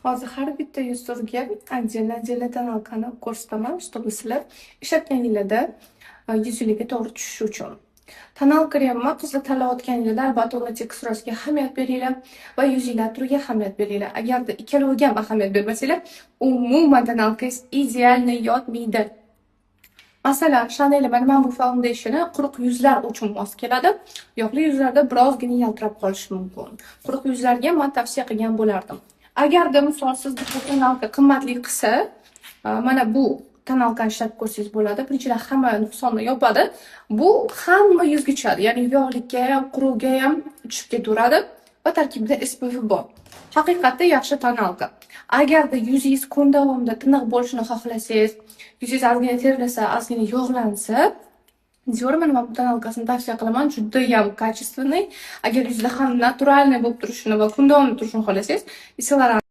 Hozir har bitta yuzingizga отдельно tonalkani ko'rsataman, чтобы sizlar ishlatganingizda yuzingizga to'g'ri tushishi uchun. Tonal kremni qizlar tanlayotganingizda albatta uni teksturasiga ahamiyat beringlar va yuzinglar turiga ahamiyat beringlar. Agarda ikkaloviga ham ahamiyat bermasanglar, umuman tonalkangiz idealniy yotmaydi. Masalan, Chanel Malibu Foundationi quruq yuzlar uchun mos keladi. Yog'li yuzlarda birozgina yaltirab qolishi mumkin. Quruq yuzlarga men tavsiya qilgan bo'lardim. Agarda misol siz bu tonalka qimmatli qilsa, mana bu tonalkani ishlatib ko'rsangiz bo'ladi. Birinchidan hamma nuqsonni yopadi. Bu hamma yuzga tushadi. Ya'ni yog'likka ham, quruqga ham tushib ketaveradi va tarkibida SPF bor. Haqiqatda yaxshi tonalka. Agarda yuzingiz kun davomida tiniq bo'lishini xohlasangiz, yuzingiz ozgina terlasa, ozgina yog'lansa, Dior men bu tonalkasini tavsiya qilaman. Juda ham качественный. Agar yuzda ham naturalniy bo'lib turishini va kun davomida turishini xohlasangiz,